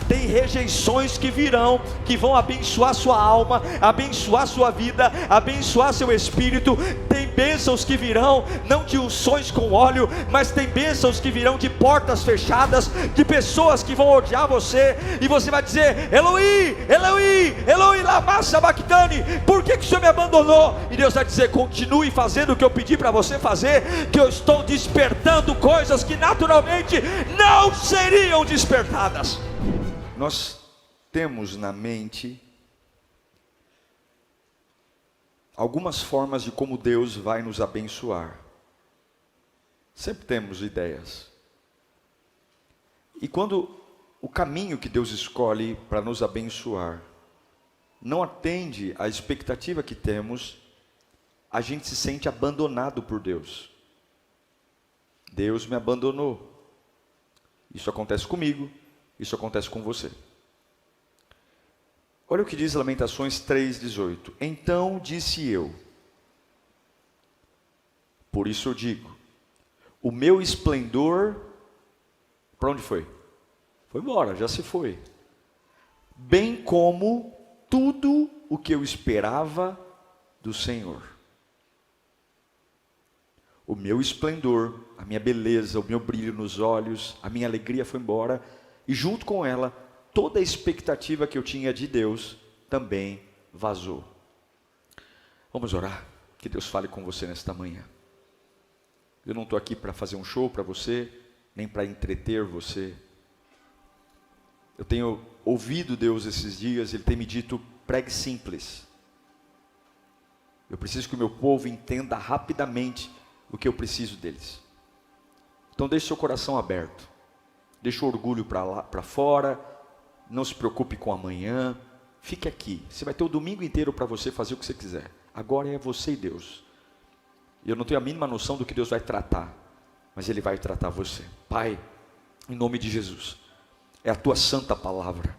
Tem rejeições que virão, que vão abençoar sua alma, abençoar sua vida, abençoar seu espírito. Tem bênçãos que virão, não de unções com óleo, mas tem bênçãos que virão de portas fechadas, de pessoas que vão odiar você, e você vai dizer: Eloi, Eloi, Eloi lama sabachthani, por que o Senhor me abandonou? E Deus vai dizer: continue fazendo o que eu pedi para você fazer, que eu estou despertando coisas que naturalmente não seriam despertadas. Nós temos na mente algumas formas de como Deus vai nos abençoar. Sempre temos ideias. E quando o caminho que Deus escolhe para nos abençoar não atende à expectativa que temos, a gente se sente abandonado por Deus. Deus me abandonou. Isso acontece comigo, isso acontece com você. Olha o que diz Lamentações 3,18. Então disse eu, por isso eu digo, o meu esplendor, para onde foi? Foi embora, já se foi. Bem como tudo o que eu esperava do Senhor. O meu esplendor, a minha beleza, o meu brilho nos olhos, a minha alegria foi embora, e junto com ela, toda a expectativa que eu tinha de Deus também vazou. Vamos orar, que Deus fale com você nesta manhã. Eu não estou aqui para fazer um show para você, nem para entreter você. Eu tenho ouvido Deus esses dias, Ele tem me dito: pregue simples. Eu preciso que o meu povo entenda rapidamente o que eu preciso deles. Então deixe seu coração aberto, deixe o orgulho para fora, não se preocupe com amanhã, fique aqui. Você vai ter o domingo inteiro para você fazer o que você quiser. Agora é você e Deus. E eu não tenho a mínima noção do que Deus vai tratar, mas Ele vai tratar você. Pai, em nome de Jesus, é a Tua santa palavra.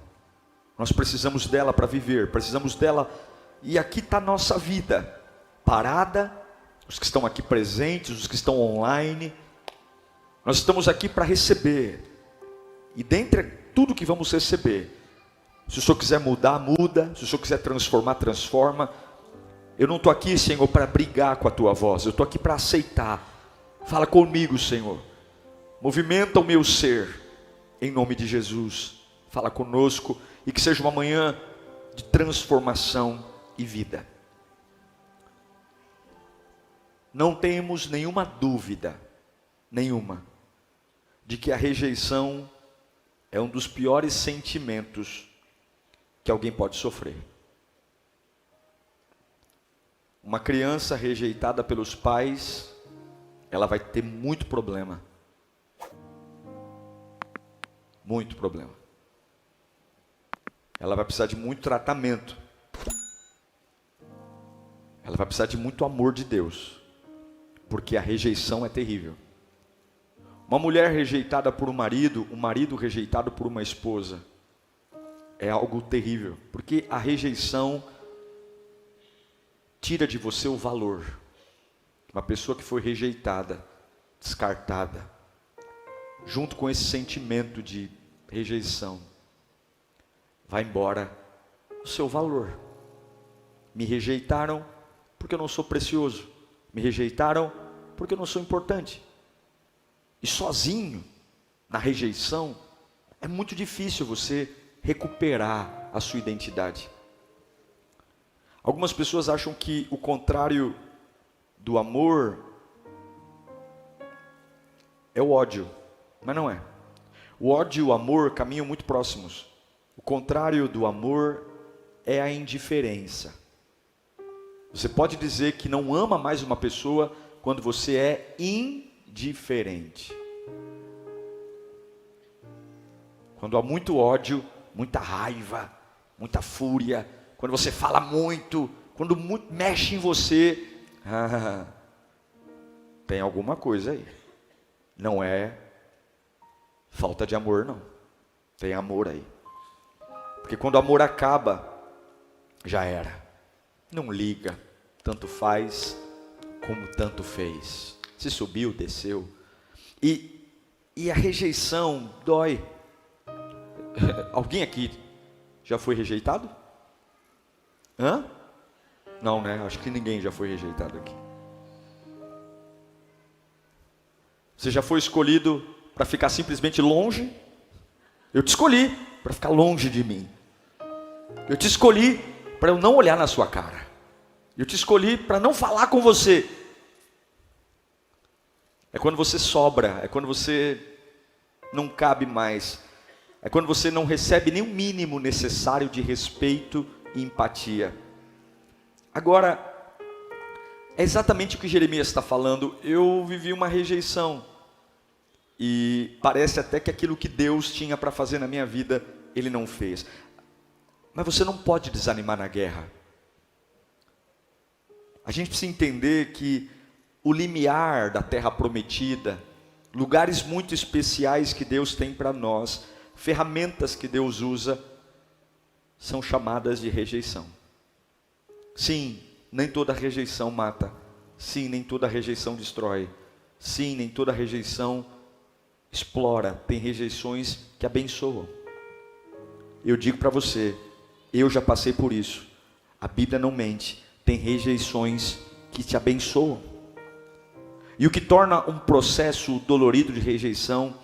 Nós precisamos dela para viver, precisamos dela, e aqui está a nossa vida, parada, os que estão aqui presentes, os que estão online. Nós estamos aqui para receber, e dentre tudo que vamos receber, se o Senhor quiser mudar, muda, se o Senhor quiser transformar, transforma. Eu não estou aqui, Senhor, para brigar com a Tua voz, eu estou aqui para aceitar. Fala comigo, Senhor, movimenta o meu ser, em nome de Jesus, fala conosco, e que seja uma manhã de transformação e vida. Não temos nenhuma dúvida, nenhuma, de que a rejeição é um dos piores sentimentos que alguém pode sofrer. Uma criança rejeitada pelos pais, ela vai ter muito problema. Muito problema. Ela vai precisar de muito tratamento. Ela vai precisar de muito amor de Deus, porque a rejeição é terrível. Uma mulher rejeitada por um marido rejeitado por uma esposa, é algo terrível, porque a rejeição tira de você o valor. Uma pessoa que foi rejeitada, descartada, junto com esse sentimento de rejeição, vai embora o seu valor. Me rejeitaram porque eu não sou precioso, me rejeitaram porque eu não sou importante. E sozinho, na rejeição, é muito difícil você recuperar a sua identidade. Algumas pessoas acham que o contrário do amor é o ódio, mas não é. O ódio e o amor caminham muito próximos. O contrário do amor é a indiferença. Você pode dizer que não ama mais uma pessoa quando você é indiferente. Quando há muito ódio, muita raiva, muita fúria, quando você fala muito, quando muito mexe em você, tem alguma coisa aí. Não é falta de amor, não. Tem amor aí. Porque quando o amor acaba, já era. Não liga, tanto faz como tanto fez. Se subiu, desceu. E a rejeição dói. Alguém aqui já foi rejeitado? Hã? Não, né? Acho que ninguém já foi rejeitado aqui. Você já foi escolhido para ficar simplesmente longe? Eu te escolhi para ficar longe de mim. Eu te escolhi para eu não olhar na sua cara. Eu te escolhi para não falar com você. É quando você sobra, é quando você não cabe mais. É quando você não recebe nem o mínimo necessário de respeito e empatia. Agora, é exatamente o que Jeremias está falando. Eu vivi uma rejeição. E parece até que aquilo que Deus tinha para fazer na minha vida, Ele não fez. Mas você não pode desanimar na guerra. A gente precisa entender que o limiar da terra prometida, lugares muito especiais que Deus tem para nós, ferramentas que Deus usa, são chamadas de rejeição. Sim, nem toda rejeição mata. Sim, nem toda rejeição destrói. Sim, nem toda rejeição explora. Tem rejeições que abençoam. Eu digo para você, eu já passei por isso. A Bíblia não mente. Tem rejeições que te abençoam. E o que torna um processo dolorido de rejeição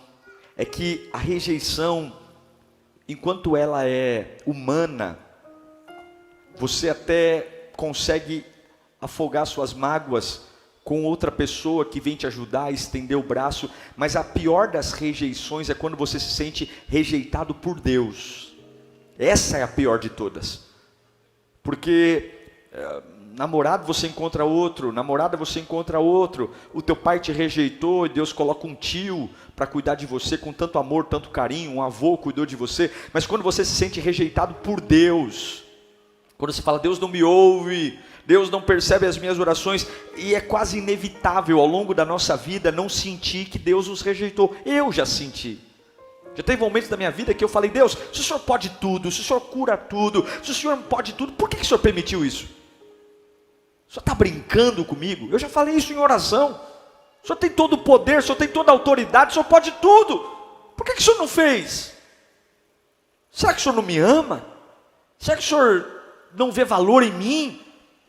é que a rejeição, enquanto ela é humana, você até consegue afogar suas mágoas com outra pessoa que vem te ajudar a estender o braço, mas a pior das rejeições é quando você se sente rejeitado por Deus. Essa é a pior de todas. Porque namorado você encontra outro, namorada você encontra outro, o teu pai te rejeitou e Deus coloca um tio para cuidar de você com tanto amor, tanto carinho, um avô cuidou de você, mas quando você se sente rejeitado por Deus, quando você fala, Deus não me ouve, Deus não percebe as minhas orações, e é quase inevitável ao longo da nossa vida não sentir que Deus nos rejeitou. Eu já senti. Já teve momentos da minha vida que eu falei, Deus, se o Senhor pode tudo, se o Senhor cura tudo, se o Senhor pode tudo, por que o Senhor permitiu isso? O Senhor está brincando comigo? Eu já falei isso em oração. O Senhor tem todo o poder, o Senhor tem toda a autoridade, o Senhor pode tudo. Por que o Senhor não fez? Será que o Senhor não me ama? Será que o Senhor não vê valor em mim?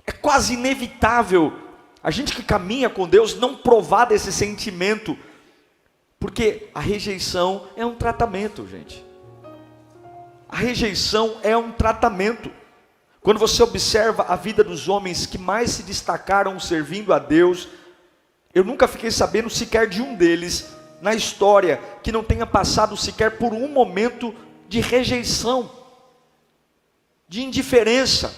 É quase inevitável a gente que caminha com Deus não provar desse sentimento, porque a rejeição é um tratamento, gente. A rejeição é um tratamento. Quando você observa a vida dos homens que mais se destacaram servindo a Deus, eu nunca fiquei sabendo sequer de um deles na história que não tenha passado sequer por um momento de rejeição, de indiferença,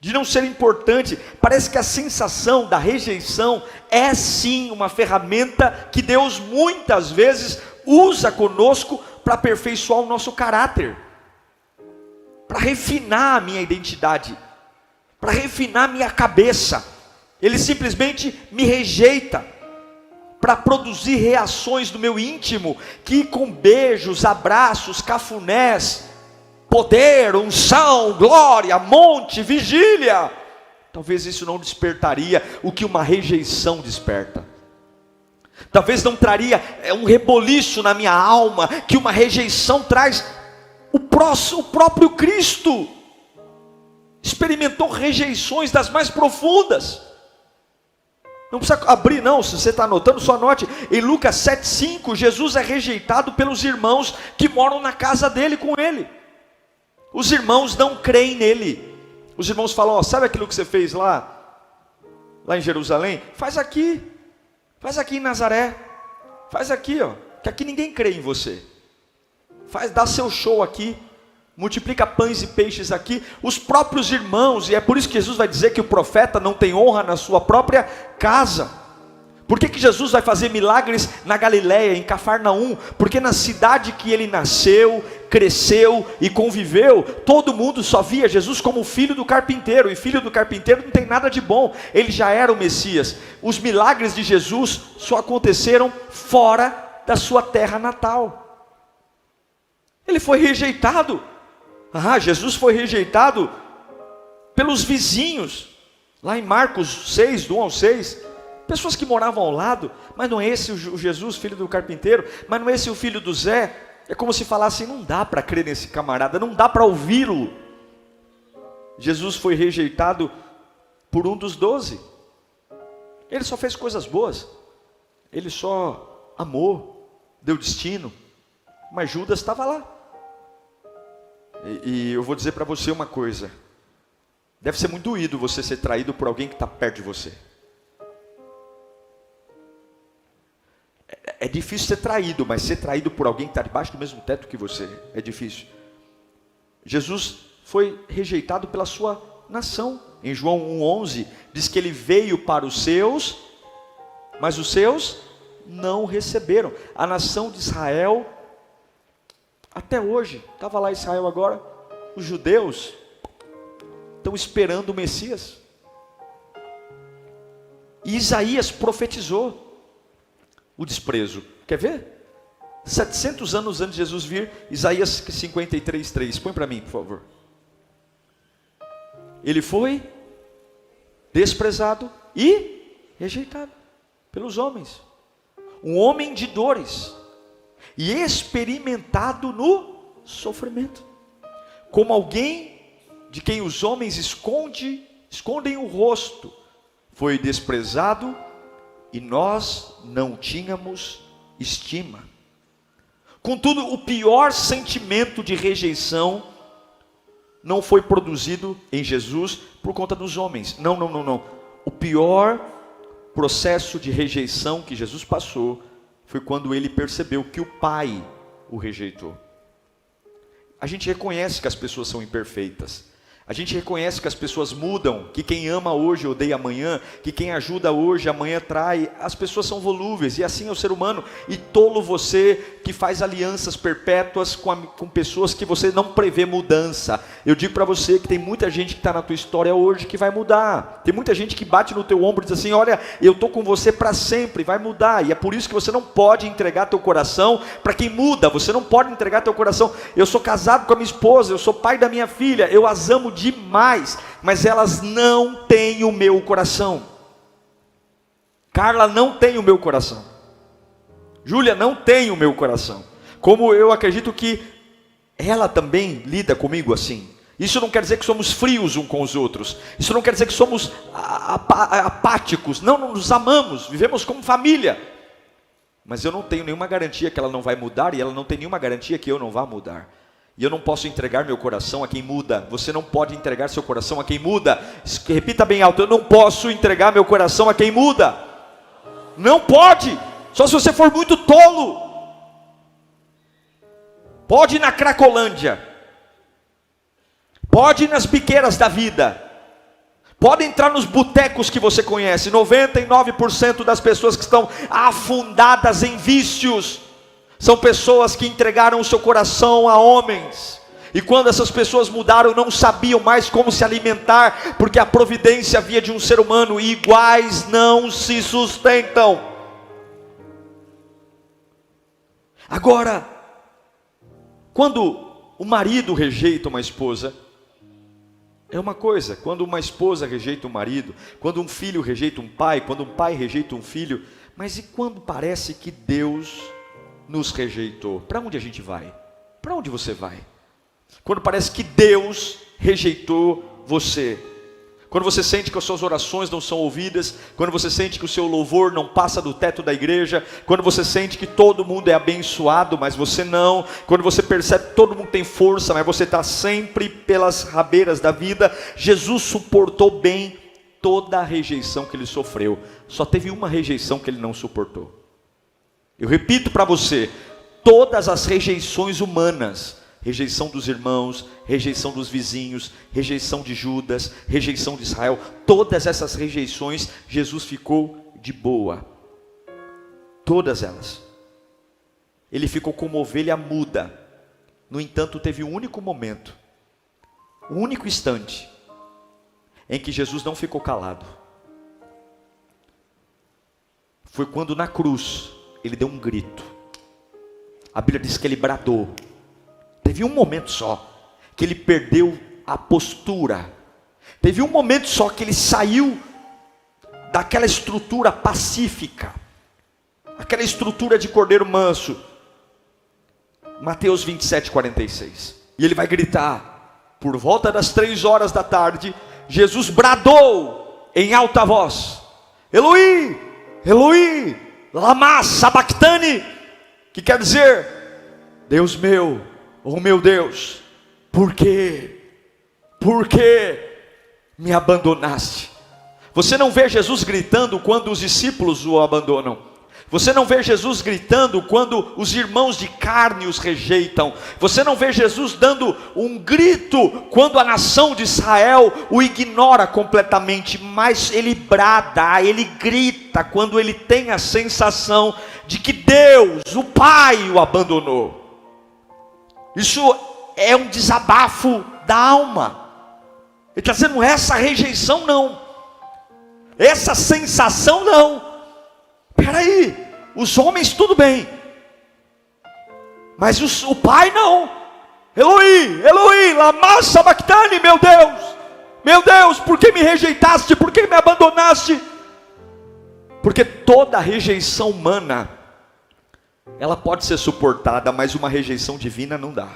de não ser importante. Parece que a sensação da rejeição é sim uma ferramenta que Deus muitas vezes usa conosco para aperfeiçoar o nosso caráter, para refinar a minha identidade, para refinar a minha cabeça. Ele simplesmente me rejeita para produzir reações do meu íntimo que com beijos, abraços, cafunés, poder, unção, glória, monte, vigília, talvez isso não despertaria o que uma rejeição desperta. Talvez não traria um reboliço na minha alma que uma rejeição traz. O próprio Cristo experimentou rejeições das mais profundas. Não precisa abrir não, se você está anotando, só anote. Em Lucas 7,5, Jesus é rejeitado pelos irmãos que moram na casa dele com ele. Os irmãos não creem nele. Os irmãos falam, sabe aquilo que você fez lá em Jerusalém? Faz aqui em Nazaré, faz aqui, que aqui ninguém crê em você. Dá seu show aqui, multiplica pães e peixes aqui. Os próprios irmãos, e é por isso que Jesus vai dizer que o profeta não tem honra na sua própria casa. Por que Jesus vai fazer milagres na Galileia, em Cafarnaum? Porque na cidade que ele nasceu, cresceu e conviveu, todo mundo só via Jesus como filho do carpinteiro, e filho do carpinteiro não tem nada de bom, ele já era o Messias. Os milagres de Jesus só aconteceram fora da sua terra natal. Ele foi rejeitado. Jesus foi rejeitado pelos vizinhos, lá em Marcos 6, do 1 ao 6, pessoas que moravam ao lado. Mas não é esse o Jesus, filho do carpinteiro? Mas não é esse o filho do Zé? É como se falassem, não dá para crer nesse camarada, não dá para ouvi-lo. Jesus foi rejeitado por um dos 12. Ele só fez coisas boas. Ele só amou, deu destino. Mas Judas estava lá. E eu vou dizer para você uma coisa. Deve ser muito doído você ser traído por alguém que está perto de você. É difícil ser traído, mas ser traído por alguém que está debaixo do mesmo teto que você é difícil. Jesus foi rejeitado pela sua nação. Em João 1,11 diz que ele veio para os seus, mas os seus não receberam. A nação de Israel, até hoje, estava lá Israel agora, os judeus estão esperando o Messias. E Isaías profetizou o desprezo. Quer ver? 700 anos antes de Jesus vir, Isaías 53:3. Põe para mim, por favor. Ele foi desprezado e rejeitado pelos homens. Um homem de dores e experimentado no sofrimento. Como alguém de quem os homens escondem o rosto. Foi desprezado e nós não tínhamos estima. Contudo, o pior sentimento de rejeição não foi produzido em Jesus por conta dos homens. Não. O pior processo de rejeição que Jesus passou foi quando ele percebeu que o Pai o rejeitou. A gente reconhece que as pessoas são imperfeitas. A gente reconhece que as pessoas mudam, que quem ama hoje odeia amanhã, que quem ajuda hoje amanhã trai. As pessoas são volúveis e assim é o ser humano. E tolo você que faz alianças perpétuas com pessoas que você não prevê mudança. Eu digo para você que tem muita gente que está na tua história hoje que vai mudar. Tem muita gente que bate no teu ombro e diz assim, olha, eu estou com você para sempre, vai mudar. E é por isso que você não pode entregar teu coração para quem muda. Você não pode entregar teu coração. Eu sou casado com a minha esposa, eu sou pai da minha filha, eu as amo demais, mas elas não têm o meu coração. Carla não tem o meu coração. Júlia não tem o meu coração. Como eu acredito que ela também lida comigo assim. Isso não quer dizer que somos frios uns com os outros. Isso não quer dizer que somos apáticos. Não, nos amamos, vivemos como família. Mas eu não tenho nenhuma garantia que ela não vai mudar e ela não tem nenhuma garantia que eu não vá mudar. E eu não posso entregar meu coração a quem muda. Você não pode entregar seu coração a quem muda. Repita bem alto, eu não posso entregar meu coração a quem muda. Não pode. Só se você for muito tolo. Pode ir na Cracolândia. Pode ir nas biqueiras da vida. Pode entrar nos botecos que você conhece. 99% das pessoas que estão afundadas em vícios são pessoas que entregaram o seu coração a homens. E quando essas pessoas mudaram, não sabiam mais como se alimentar, porque a providência havia de um ser humano, e iguais não se sustentam. Agora, quando o marido rejeita uma esposa, é uma coisa. Quando uma esposa rejeita um marido, quando um filho rejeita um pai, quando um pai rejeita um filho, mas e quando parece que Deus nos rejeitou? Para onde a gente vai? Para onde você vai? Quando parece que Deus rejeitou você. Quando você sente que as suas orações não são ouvidas. Quando você sente que o seu louvor não passa do teto da igreja. Quando você sente que todo mundo é abençoado, mas você não. Quando você percebe que todo mundo tem força, mas você está sempre pelas rabeiras da vida. Jesus suportou bem toda a rejeição que ele sofreu. Só teve uma rejeição que ele não suportou. Eu repito para você, todas as rejeições humanas, rejeição dos irmãos, rejeição dos vizinhos, rejeição de Judas, rejeição de Israel, todas essas rejeições, Jesus ficou de boa. Todas elas. Ele ficou como ovelha muda. No entanto, teve um único momento, um único instante, em que Jesus não ficou calado. Foi quando na cruz, ele deu um grito. A Bíblia diz que ele bradou. Teve um momento só que ele perdeu a postura. Teve um momento só que ele saiu daquela estrutura pacífica, aquela estrutura de cordeiro manso. Mateus 27, 46. E ele vai gritar, por volta das 3 horas da tarde, Jesus bradou em alta voz: Eloi, Eloi, lama sabachthani, que quer dizer: Deus meu, oh meu Deus, por que me abandonaste? Você não vê Jesus gritando quando os discípulos o abandonam. Você não vê Jesus gritando quando os irmãos de carne os rejeitam. Você não vê Jesus dando um grito quando a nação de Israel o ignora completamente. Mas ele brada, ele grita quando ele tem a sensação de que Deus, o Pai, o abandonou. Isso é um desabafo da alma. Ele está dizendo: essa rejeição não, essa sensação não. Espera aí, os homens tudo bem, mas o Pai não. Eloi, Eloi, lama sabachthani, meu Deus, por que me rejeitaste, por que me abandonaste? Porque toda rejeição humana, ela pode ser suportada, mas uma rejeição divina não dá.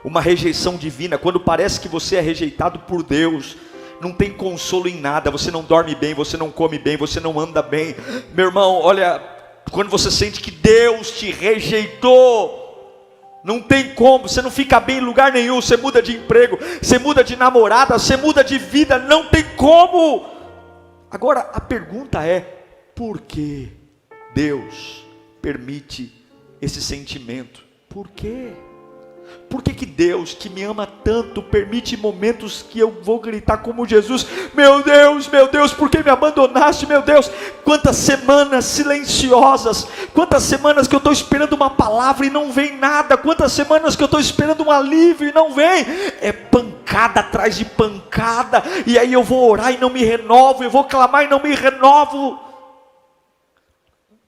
Uma rejeição divina, quando parece que você é rejeitado por Deus, não tem consolo em nada. Você não dorme bem, você não come bem, você não anda bem. Meu irmão, olha, quando você sente que Deus te rejeitou, não tem como, você não fica bem em lugar nenhum. Você muda de emprego, você muda de namorada, você muda de vida, não tem como. Agora a pergunta é: por que Deus permite esse sentimento? Por quê? Por que Deus, que me ama tanto, permite momentos que eu vou gritar como Jesus: meu Deus, por que me abandonaste, meu Deus? Quantas semanas silenciosas, quantas semanas que eu estou esperando uma palavra e não vem nada, quantas semanas que eu estou esperando um alívio e não vem, é pancada atrás de pancada, e aí eu vou orar e não me renovo, eu vou clamar e não me renovo.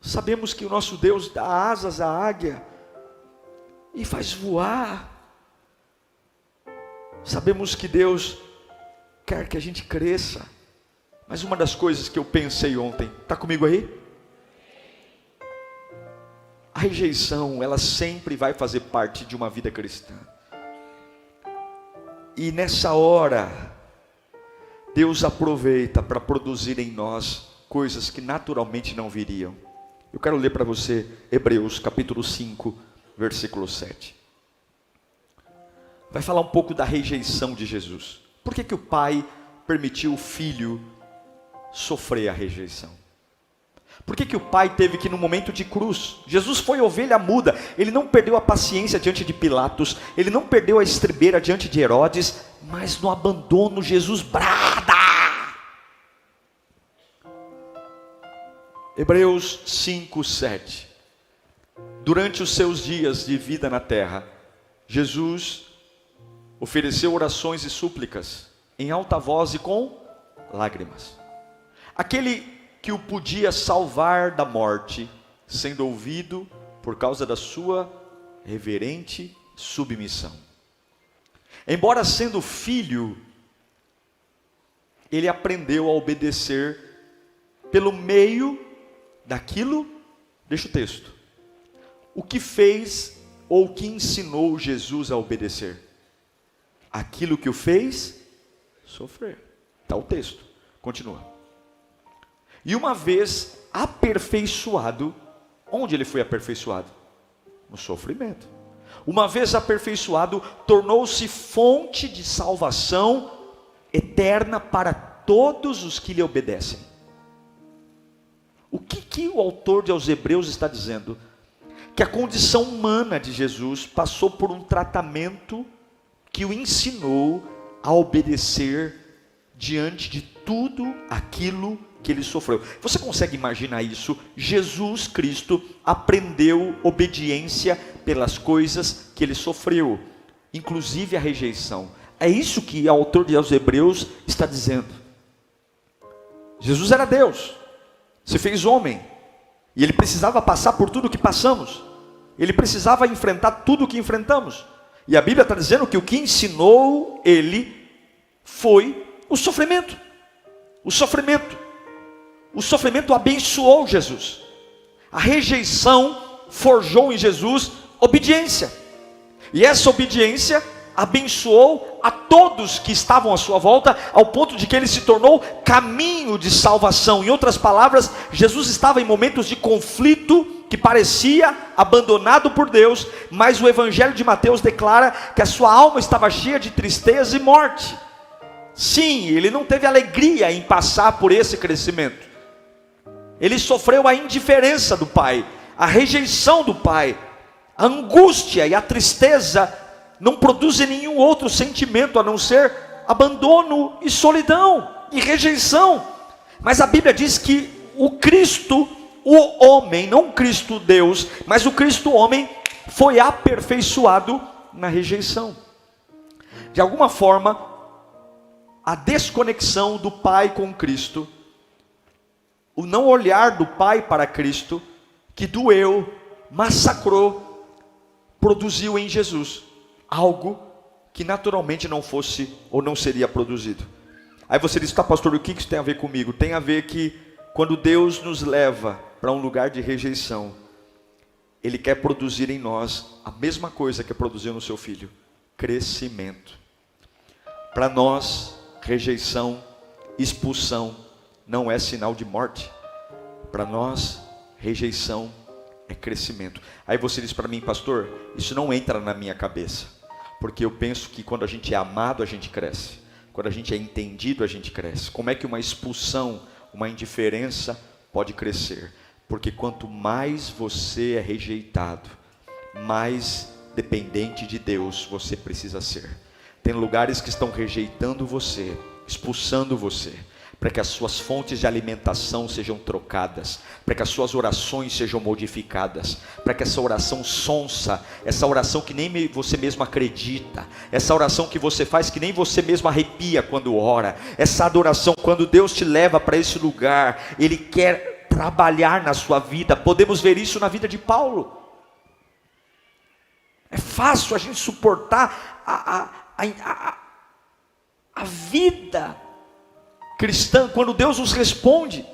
Sabemos que o nosso Deus dá asas à águia e faz voar. Sabemos que Deus quer que a gente cresça. Mas uma das coisas que eu pensei ontem, está comigo aí? A rejeição, ela sempre vai fazer parte de uma vida cristã. E nessa hora, Deus aproveita para produzir em nós coisas que naturalmente não viriam. Eu quero ler para você Hebreus capítulo 5, versículo 7. Vai falar um pouco da rejeição de Jesus. Por que o Pai permitiu o Filho sofrer a rejeição? Por que o Pai teve que, no momento de cruz, Jesus foi ovelha muda, ele não perdeu a paciência diante de Pilatos, ele não perdeu a estribeira diante de Herodes, mas no abandono Jesus brada. Hebreus 5, 7. Durante os seus dias de vida na terra, Jesus ofereceu orações e súplicas em alta voz e com lágrimas. Aquele que o podia salvar da morte, sendo ouvido por causa da sua reverente submissão. Embora sendo filho, ele aprendeu a obedecer pelo meio daquilo, deixa o texto. O que fez ou o que ensinou Jesus a obedecer? Aquilo que o fez sofrer. Está o texto, continua. E uma vez aperfeiçoado, onde ele foi aperfeiçoado? No sofrimento. Uma vez aperfeiçoado, tornou-se fonte de salvação eterna para todos os que lhe obedecem. O que o autor aos Hebreus está dizendo? Que a condição humana de Jesus passou por um tratamento que o ensinou a obedecer diante de tudo aquilo que ele sofreu. Você consegue imaginar isso? Jesus Cristo aprendeu obediência pelas coisas que ele sofreu, inclusive a rejeição. É isso que o autor aos Hebreus está dizendo. Jesus era Deus, se fez homem, e ele precisava passar por tudo que passamos. Ele precisava enfrentar tudo o que enfrentamos. E a Bíblia está dizendo que o que ensinou ele foi o sofrimento. O sofrimento. O sofrimento abençoou Jesus. A rejeição forjou em Jesus obediência. E essa obediência abençoou a todos que estavam à sua volta, ao ponto de que ele se tornou caminho de salvação. Em outras palavras, Jesus estava em momentos de conflito, que parecia abandonado por Deus, mas o Evangelho de Mateus declara que a sua alma estava cheia de tristeza e morte. Sim, ele não teve alegria em passar por esse crescimento. Ele sofreu a indiferença do Pai, a rejeição do Pai. A angústia e a tristeza não produzem nenhum outro sentimento a não ser abandono e solidão e rejeição. Mas a Bíblia diz que o Cristo, o homem, não o Cristo Deus, mas o Cristo homem, foi aperfeiçoado na rejeição. De alguma forma, a desconexão do Pai com Cristo, o não olhar do Pai para Cristo, que doeu, massacrou, produziu em Jesus algo que naturalmente não fosse ou não seria produzido. Aí você diz, tá pastor, o que isso tem a ver comigo? Tem a ver que quando Deus nos leva para um lugar de rejeição, Ele quer produzir em nós a mesma coisa que produziu no seu filho: crescimento. Para nós, rejeição, expulsão não é sinal de morte. Para nós, rejeição é crescimento. Aí você diz para mim, pastor, isso não entra na minha cabeça, porque eu penso que quando a gente é amado, a gente cresce. Quando a gente é entendido, a gente cresce. Como é que uma expulsão, uma indiferença pode crescer? Porque quanto mais você é rejeitado, mais dependente de Deus você precisa ser. Tem lugares que estão rejeitando você, expulsando você, para que as suas fontes de alimentação sejam trocadas, para que as suas orações sejam modificadas, para que essa oração sonsa, essa oração que nem você mesmo acredita, essa oração que você faz que nem você mesmo arrepia quando ora, essa adoração, quando Deus te leva para esse lugar, Ele quer trabalhar na sua vida. Podemos ver isso na vida de Paulo. É fácil a gente suportar a vida cristã quando Deus nos responde.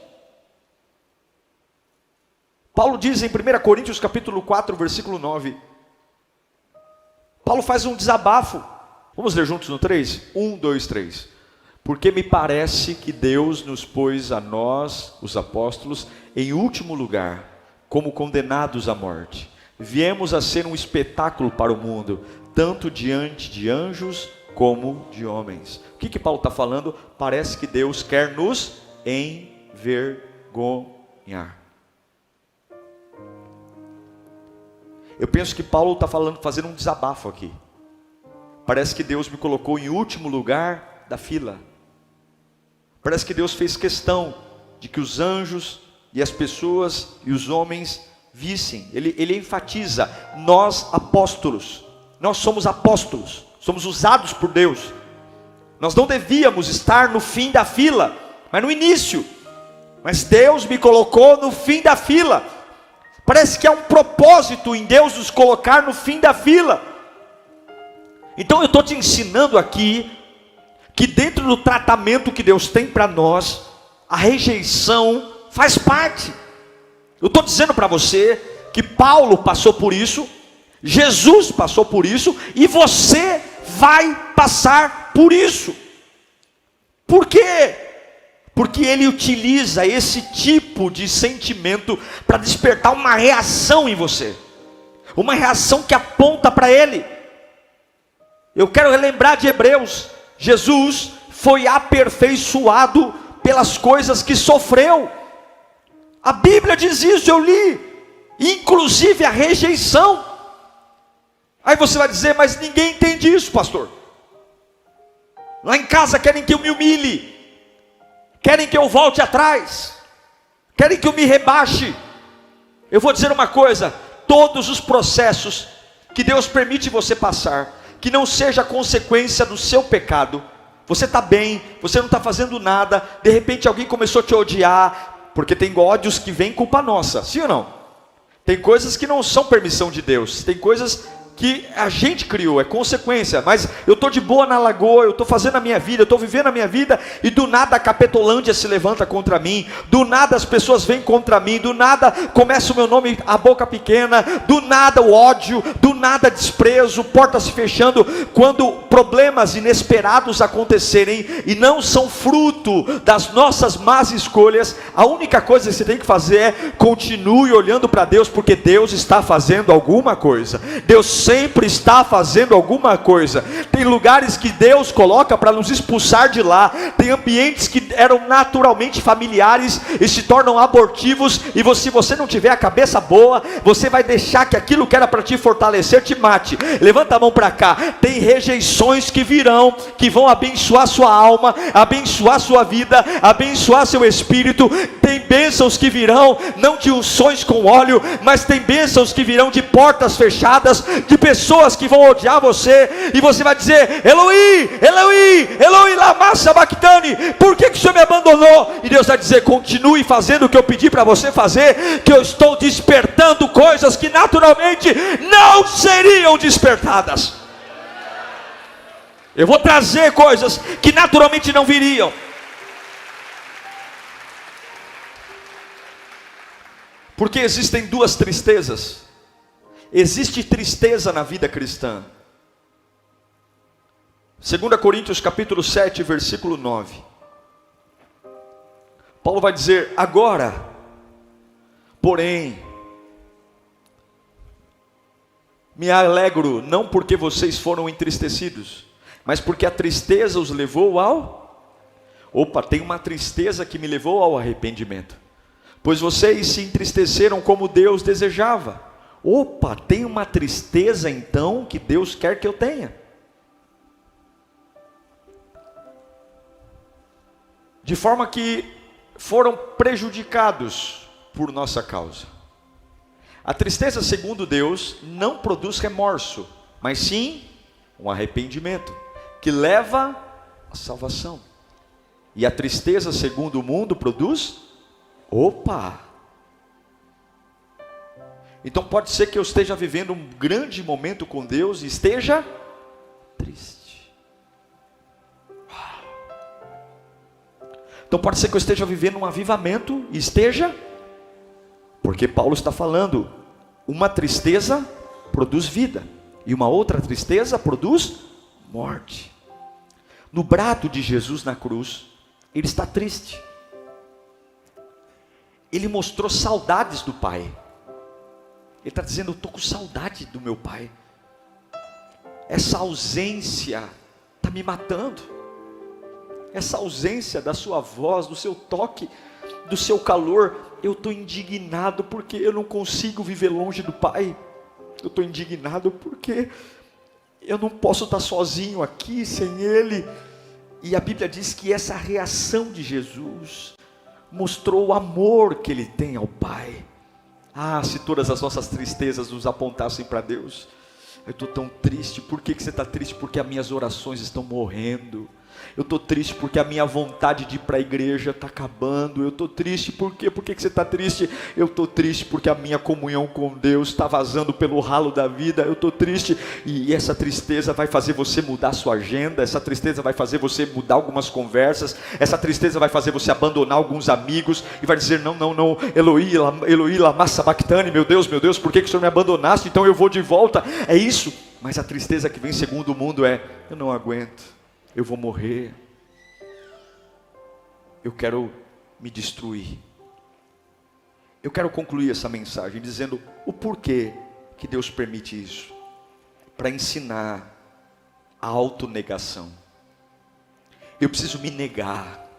Paulo diz em 1 Coríntios capítulo 4, versículo 9. Paulo faz um desabafo. Vamos ler juntos no 3? 1, 2, 3. Porque me parece que Deus nos pôs a nós, os apóstolos, em último lugar, como condenados à morte. Viemos a ser um espetáculo para o mundo, tanto diante de anjos como de homens. O que Paulo está falando? Parece que Deus quer nos envergonhar. Eu penso que Paulo está fazendo um desabafo aqui. Parece que Deus me colocou em último lugar da fila. Parece que Deus fez questão de que os anjos e as pessoas e os homens vissem. Ele enfatiza, nós apóstolos, nós somos apóstolos, somos usados por Deus. Nós não devíamos estar no fim da fila, mas no início. Mas Deus me colocou no fim da fila. Parece que há um propósito em Deus nos colocar no fim da fila. Então eu estou te ensinando aqui, que dentro do tratamento que Deus tem para nós, a rejeição faz parte. Eu estou dizendo para você que Paulo passou por isso, Jesus passou por isso, e você vai passar por isso. Por quê? Porque ele utiliza esse tipo de sentimento para despertar uma reação em você, uma reação que aponta para ele. Eu quero relembrar de Hebreus. Jesus foi aperfeiçoado pelas coisas que sofreu. A Bíblia diz isso, eu li, inclusive a rejeição. Aí você vai dizer, mas ninguém entende isso, pastor. Lá em casa querem que eu me humilhe, querem que eu volte atrás, querem que eu me rebaixe. Eu vou dizer uma coisa: todos os processos que Deus permite você passar, que não seja consequência do seu pecado, você está bem, você não está fazendo nada, de repente alguém começou a te odiar, porque tem ódios que vêm culpa nossa, sim ou não? Tem coisas que não são permissão de Deus, tem coisas que a gente criou, é consequência. Mas eu estou de boa na lagoa, eu estou fazendo a minha vida, eu estou vivendo a minha vida, e do nada a Capetolândia se levanta contra mim, do nada as pessoas vêm contra mim, do nada começa o meu nome, a boca pequena, do nada o ódio, do nada desprezo, portas se fechando. Quando problemas inesperados acontecerem e não são fruto das nossas más escolhas, a única coisa que você tem que fazer é continue olhando para Deus, porque Deus está fazendo alguma coisa. Deus sempre está fazendo alguma coisa. Tem lugares que Deus coloca para nos expulsar de lá, tem ambientes que eram naturalmente familiares e se tornam abortivos, e se você não tiver a cabeça boa, você vai deixar que aquilo que era para te fortalecer te mate. Levanta a mão para cá. Tem rejeições que virão, que vão abençoar sua alma, abençoar sua vida, abençoar seu espírito. Tem bênçãos que virão, não de unções com óleo, mas tem bênçãos que virão de portas fechadas, de pessoas que vão odiar você, e você vai dizer: Eloi, Eloi, Eloi lama sabachthani, por que o Senhor me abandonou? E Deus vai dizer: continue fazendo o que eu pedi para você fazer, que eu estou despertando coisas que naturalmente não seriam despertadas. Eu vou trazer coisas que naturalmente não viriam. Porque existem duas tristezas. Existe tristeza na vida cristã. 2 Coríntios capítulo 7, versículo 9. Paulo vai dizer: agora, porém, me alegro, não porque vocês foram entristecidos, mas porque a tristeza os levou ao... tem uma tristeza que me levou ao arrependimento. Pois vocês se entristeceram como Deus desejava. Tem uma tristeza então que Deus quer que eu tenha. De forma que foram prejudicados por nossa causa. A tristeza, segundo Deus, não produz remorso, mas sim um arrependimento, que leva à salvação. E a tristeza, segundo o mundo, produz... Então pode ser que eu esteja vivendo um grande momento com Deus e esteja triste. Então pode ser que eu esteja vivendo um avivamento e esteja... Porque Paulo está falando, uma tristeza produz vida, e uma outra tristeza produz morte. No brado de Jesus na cruz, ele está triste. Ele mostrou saudades do Pai. Ele está dizendo: eu estou com saudade do meu Pai. Essa ausência está me matando. Essa ausência da sua voz, do seu toque, do seu calor. Eu estou indignado porque eu não consigo viver longe do Pai. Eu estou indignado porque eu não posso estar sozinho aqui sem Ele. E a Bíblia diz que essa reação de Jesus mostrou o amor que Ele tem ao Pai. Se todas as nossas tristezas nos apontassem para Deus. Eu estou tão triste. Por que você está triste? Porque as minhas orações estão morrendo. Eu estou triste porque a minha vontade de ir para a igreja está acabando. Eu estou triste por quê? Por que você está triste? Eu estou triste porque a minha comunhão com Deus está vazando pelo ralo da vida. Eu estou triste, e essa tristeza vai fazer você mudar a sua agenda. Essa tristeza vai fazer você mudar algumas conversas. Essa tristeza vai fazer você abandonar alguns amigos e vai dizer: não, Eloi lama sabachthani, meu Deus, por que o Senhor me abandonaste? Então eu vou de volta. É isso. Mas a tristeza que vem segundo o mundo é: eu não aguento. Eu vou morrer, eu quero me destruir. Eu quero concluir essa mensagem dizendo o porquê que Deus permite isso. Para ensinar a autonegação. Eu preciso me negar.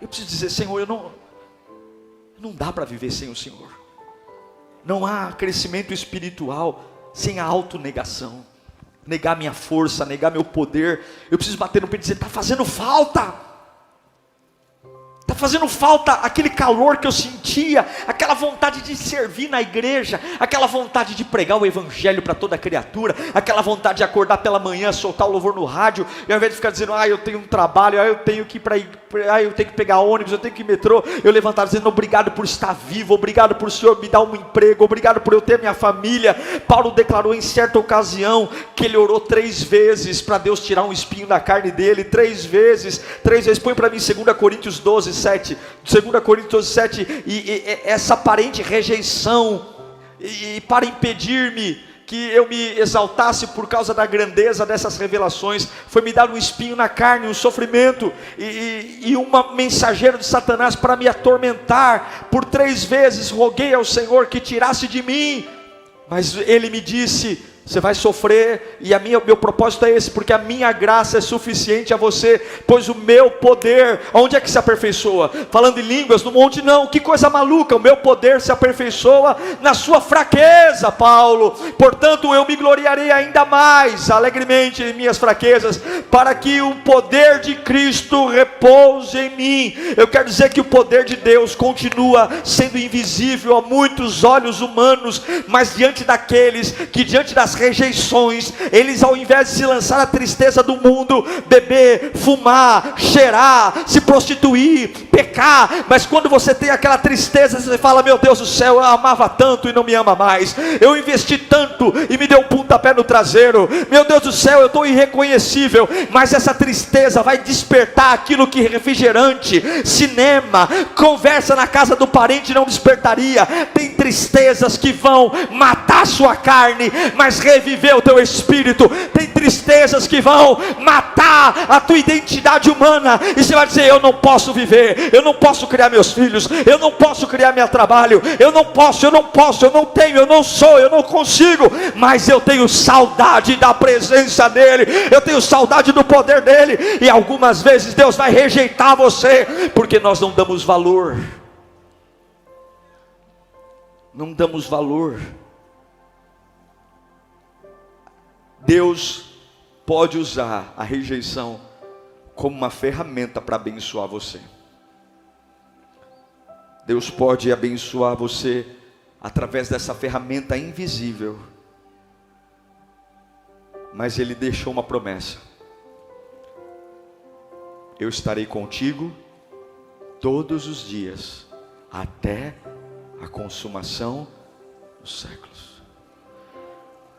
Eu preciso dizer: Senhor, não dá para viver sem o Senhor. Não há crescimento espiritual sem a autonegação. Negar minha força, negar meu poder. Eu preciso bater no peito e dizer: está fazendo falta. Está fazendo falta aquele calor que eu sentia, aquela vontade de servir na igreja, aquela vontade de pregar o evangelho para toda criatura, aquela vontade de acordar pela manhã, soltar o louvor no rádio, e ao invés de ficar dizendo, eu tenho um trabalho, eu tenho que ir eu tenho que pegar ônibus, eu tenho que ir metrô, eu levantar dizendo, obrigado por estar vivo, obrigado por o Senhor me dar um emprego, obrigado por eu ter minha família. Paulo declarou em certa ocasião, que ele orou 3 vezes, para Deus tirar um espinho da carne dele, 3 vezes, põe para mim 2 Coríntios 12, 7, 2 Coríntios 12, 7, e essa aparente rejeição, e para impedir-me, que eu me exaltasse por causa da grandeza dessas revelações, foi me dar um espinho na carne, um sofrimento, e uma mensageira de Satanás para me atormentar. Por 3 vezes roguei ao Senhor que tirasse de mim, mas ele me disse, você vai sofrer, e meu propósito é esse, porque a minha graça é suficiente a você, pois o meu poder, onde é que se aperfeiçoa? Falando em línguas no monte? Não, que coisa maluca, o meu poder se aperfeiçoa na sua fraqueza, Paulo. Portanto eu me gloriarei ainda mais alegremente em minhas fraquezas, para que o poder de Cristo repouse em mim. Eu quero dizer que o poder de Deus continua sendo invisível a muitos olhos humanos, mas diante daqueles que, diante das rejeições, eles, ao invés de se lançar à tristeza do mundo, beber, fumar, cheirar, se prostituir, pecar, mas quando você tem aquela tristeza, você fala, meu Deus do céu, eu amava tanto e não me ama mais, eu investi tanto e me deu um pontapé no traseiro, meu Deus do céu, eu estou irreconhecível, mas essa tristeza vai despertar aquilo que refrigerante, cinema, conversa na casa do parente não despertaria. Tem tristezas que vão matar a sua carne, mas reviver o teu espírito. Tem tristezas que vão matar a tua identidade humana, e você vai dizer, eu não posso viver, eu não posso criar meus filhos, eu não posso criar meu trabalho, eu não posso, eu não tenho, eu não sou, eu não consigo, mas eu tenho saudade da presença dele, eu tenho saudade do poder dele. E algumas vezes Deus vai rejeitar você, porque nós não damos valor, não damos valor. Deus pode usar a rejeição como uma ferramenta para abençoar você. Deus pode abençoar você através dessa ferramenta invisível. Mas Ele deixou uma promessa: eu estarei contigo todos os dias, até a consumação dos séculos.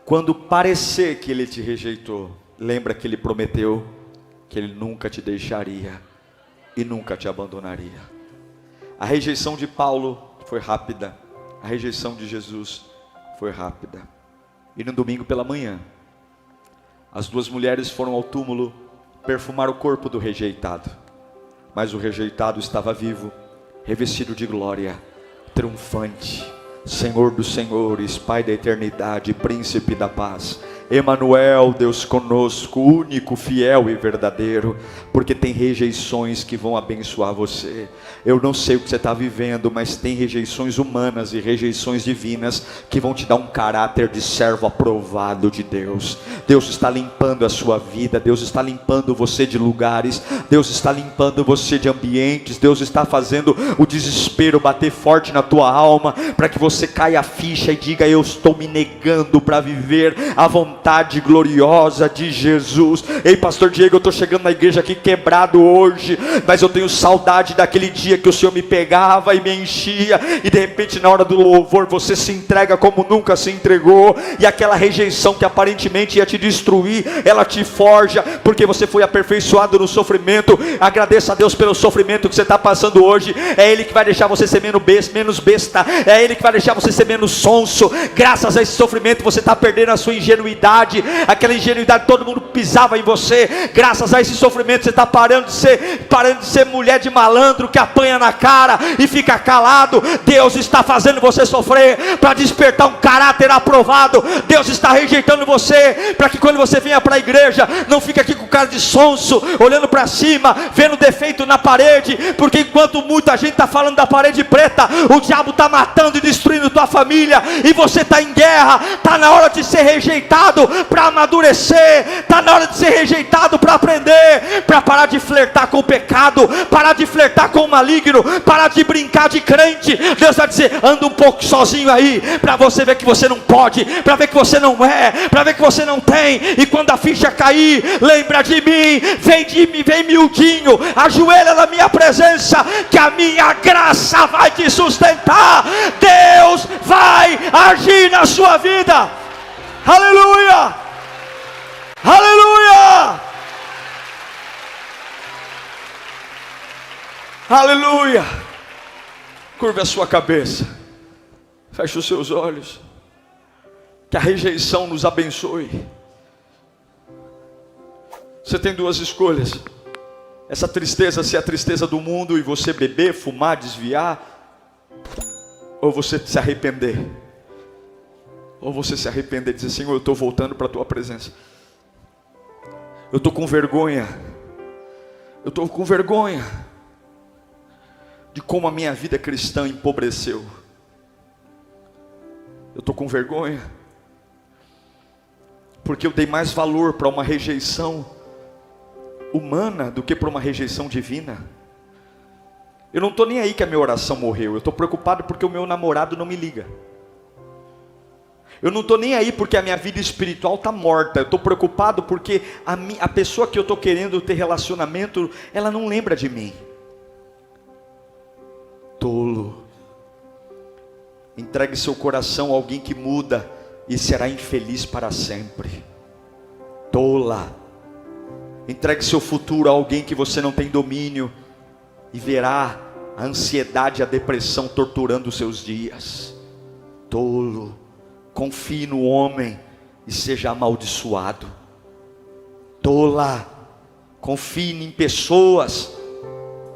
Quando parecer que Ele te rejeitou, lembra que Ele prometeu que Ele nunca te deixaria e nunca te abandonaria. A rejeição de Paulo foi rápida, a rejeição de Jesus foi rápida. E no domingo pela manhã, as 2 mulheres foram ao túmulo perfumar o corpo do rejeitado, mas o rejeitado estava vivo, revestido de glória, triunfante, Senhor dos senhores, Pai da eternidade, Príncipe da paz, Emanuel, Deus conosco, único, fiel e verdadeiro. Porque tem rejeições que vão abençoar você. Eu não sei o que você está vivendo, mas tem rejeições humanas e rejeições divinas que vão te dar um caráter de servo aprovado de Deus. Deus está limpando a sua vida, Deus está limpando você de lugares, Deus está limpando você de ambientes, Deus está fazendo o desespero bater forte na tua alma, para que você caia a ficha e diga, eu estou me negando para viver a vontade gloriosa de Jesus. Ei, pastor Diego, eu estou chegando na igreja aqui quebrado hoje, mas eu tenho saudade daquele dia que o Senhor me pegava e me enchia, e de repente na hora do louvor você se entrega como nunca se entregou, e aquela rejeição que aparentemente ia te destruir, ela te forja, porque você foi aperfeiçoado no sofrimento. Agradeça a Deus pelo sofrimento que você está passando hoje. É Ele que vai deixar você ser menos besta, é Ele que vai deixar você ser menos sonso. Graças a esse sofrimento você está perdendo a sua ingenuidade, aquela ingenuidade, todo mundo pisava em você. Graças a esse sofrimento você está parando de ser mulher de malandro que apanha na cara e fica calado. Deus está fazendo você sofrer para despertar um caráter aprovado. Deus está rejeitando você para que quando você venha para a igreja não fique aqui com cara de sonso, olhando para cima, vendo defeito na parede, porque enquanto muita gente está falando da parede preta, o diabo está matando e destruindo tua família, e você está em guerra. Está na hora de ser rejeitado rejeitado para amadurecer, está na hora de ser rejeitado para aprender, para parar de flertar com o pecado, parar de flertar com o maligno, parar de brincar de crente. Deus vai dizer: anda um pouco sozinho aí, para você ver que você não pode, para ver que você não é, para ver que você não tem. E quando a ficha cair, lembra de mim, vem miudinho, ajoelha na minha presença, que a minha graça vai te sustentar. Deus vai agir na sua vida. Aleluia, aleluia, aleluia. Curve a sua cabeça, feche os seus olhos. Que a rejeição nos abençoe. Você tem duas escolhas: essa tristeza ser a tristeza do mundo e você beber, fumar, desviar, ou você se arrepender. Ou você se arrepender e dizer: Senhor, eu estou voltando para a tua presença. Eu estou com vergonha. Eu estou com vergonha de como a minha vida cristã empobreceu. Eu estou com vergonha porque eu dei mais valor para uma rejeição humana do que para uma rejeição divina. Eu não estou nem aí que a minha oração morreu. Eu estou preocupado porque o meu namorado não me liga. Eu não estou nem aí porque a minha vida espiritual está morta. Eu estou preocupado porque a pessoa que eu estou querendo ter relacionamento, ela não lembra de mim. Tolo. Entregue seu coração a alguém que muda e será infeliz para sempre. Tola. Entregue seu futuro a alguém que você não tem domínio e verá a ansiedade e a depressão torturando os seus dias. Tolo. Confie no homem e seja amaldiçoado. Tola. Confie em pessoas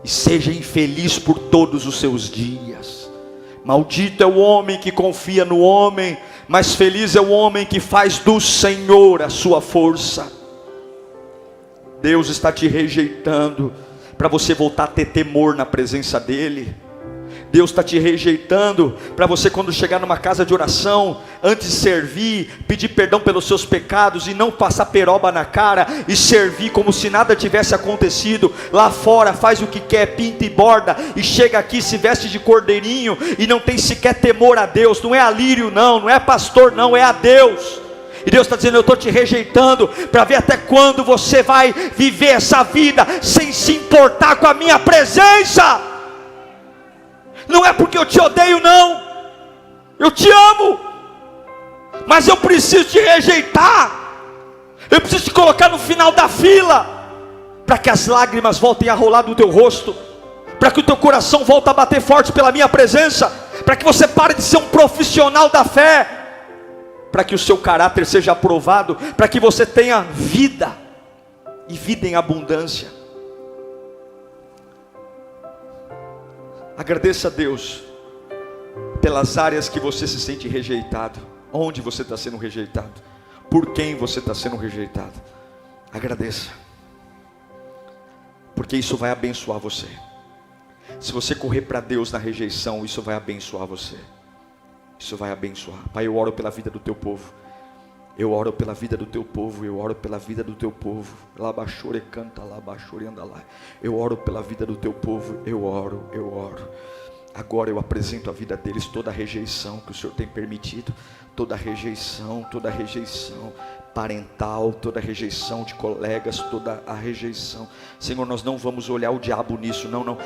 e seja infeliz por todos os seus dias. Maldito é o homem que confia no homem, mas feliz é o homem que faz do Senhor a sua força. Deus está te rejeitando para você voltar a ter temor na presença dEle. Deus está te rejeitando para você, quando chegar numa casa de oração, antes de servir, pedir perdão pelos seus pecados e não passar peroba na cara e servir como se nada tivesse acontecido. Lá fora faz o que quer, pinta e borda, e chega aqui, se veste de cordeirinho e não tem sequer temor a Deus. Não é alírio não, não é pastor não, é a Deus. E Deus está dizendo: eu estou te rejeitando para ver até quando você vai viver essa vida sem se importar com a minha presença. Não é porque eu te odeio não, eu te amo, mas eu preciso te rejeitar. Eu preciso te colocar no final da fila, para que as lágrimas voltem a rolar do teu rosto, para que o teu coração volte a bater forte pela minha presença, para que você pare de ser um profissional da fé, para que o seu caráter seja aprovado, para que você tenha vida, e vida em abundância. Agradeça a Deus pelas áreas que você se sente rejeitado. Onde você está sendo rejeitado? Por quem você está sendo rejeitado? Agradeça, porque isso vai abençoar você. Se você correr para Deus na rejeição, isso vai abençoar você. Isso vai abençoar. Pai, eu oro pela vida do teu povo. Eu oro pela vida do teu povo, eu oro pela vida do teu povo. Labachore canta, labachore anda lá. Eu oro pela vida do teu povo, eu oro. Agora eu apresento a vida deles, toda a rejeição que o Senhor tem permitido, toda a rejeição parental, toda a rejeição de colegas, toda a rejeição. Senhor, nós não vamos olhar o diabo nisso, não.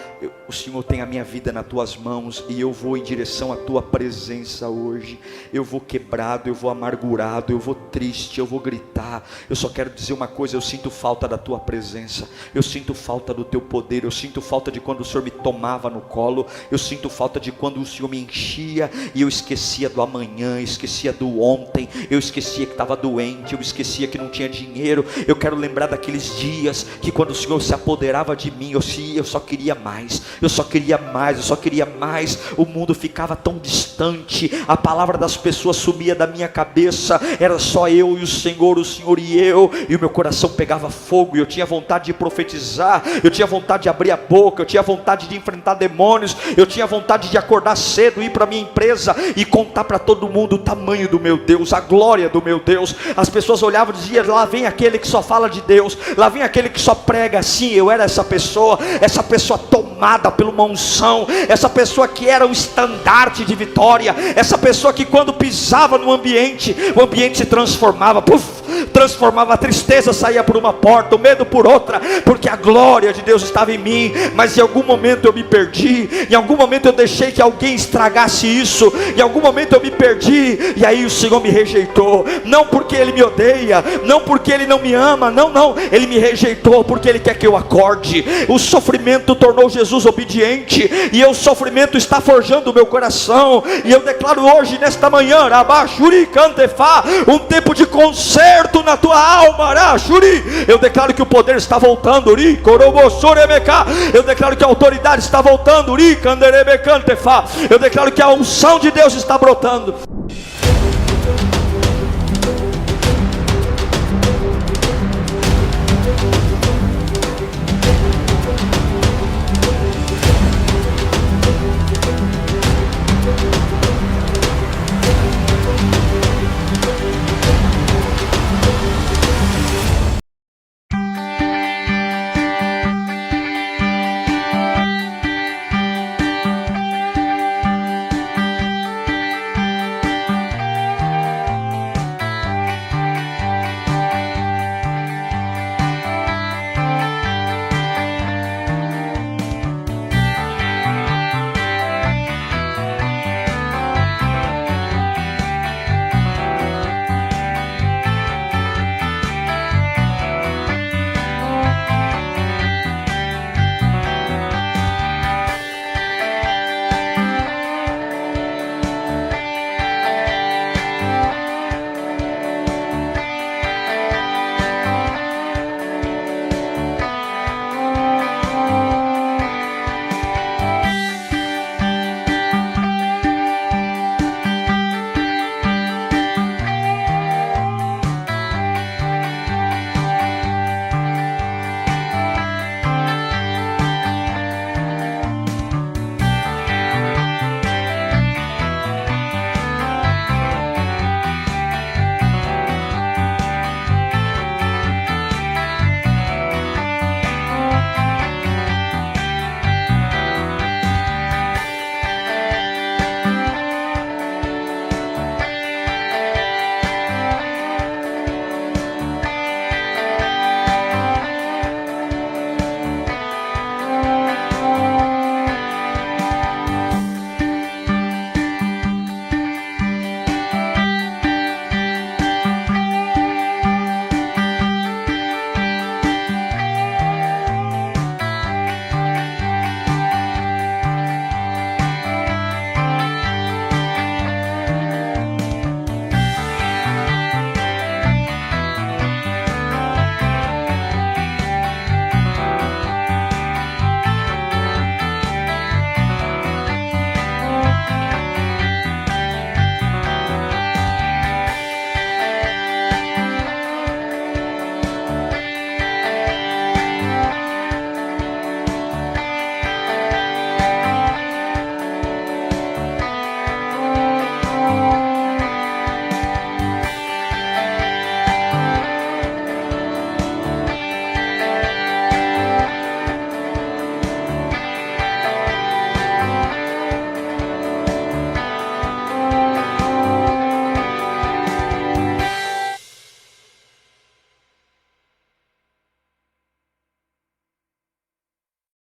O Senhor tem a minha vida nas tuas mãos e eu vou em direção à tua presença hoje. Eu vou quebrado, eu vou amargurado, eu vou triste, eu vou gritar. Eu só quero dizer uma coisa: eu sinto falta da tua presença, eu sinto falta do teu poder, eu sinto falta de quando o Senhor me tomava no colo, eu sinto falta de quando o Senhor me enchia e eu esquecia do amanhã, esquecia do ontem, eu esquecia que estava doente, eu esquecia que não tinha dinheiro. Eu quero lembrar daqueles dias que quando o Senhor se apoderava de mim, eu só queria mais, eu só queria mais. O mundo ficava tão distante, a palavra das pessoas sumia da minha cabeça, era só eu e o Senhor e eu, e o meu coração pegava fogo, e eu tinha vontade de profetizar, eu tinha vontade de abrir a boca, eu tinha vontade de enfrentar demônios, eu tinha vontade de acordar cedo, ir para minha empresa e contar para todo mundo o tamanho do meu Deus, a glória do meu Deus. As pessoas pessoas olhavam e diziam: lá vem aquele que só fala de Deus, lá vem aquele que só prega. Sim, eu era essa pessoa tomada por uma unção, essa pessoa que era um estandarte de vitória, essa pessoa que quando pisava no ambiente, o ambiente se transformava, transformava, a tristeza saía por uma porta, o medo por outra, porque a glória de Deus estava em mim. Mas em algum momento eu me perdi, em algum momento eu deixei que alguém estragasse isso, em algum momento eu me perdi, e aí o Senhor me rejeitou, não porque Ele me odeia, não porque Ele não me ama, não, Ele me rejeitou porque Ele quer que eu acorde. O sofrimento tornou Jesus obediente, e o sofrimento está forjando o meu coração, e eu declaro hoje, nesta manhã, um tempo de conserto na tua alma. Eu declaro que o poder está voltando, eu declaro que a autoridade está voltando, eu declaro que a unção de Deus está brotando.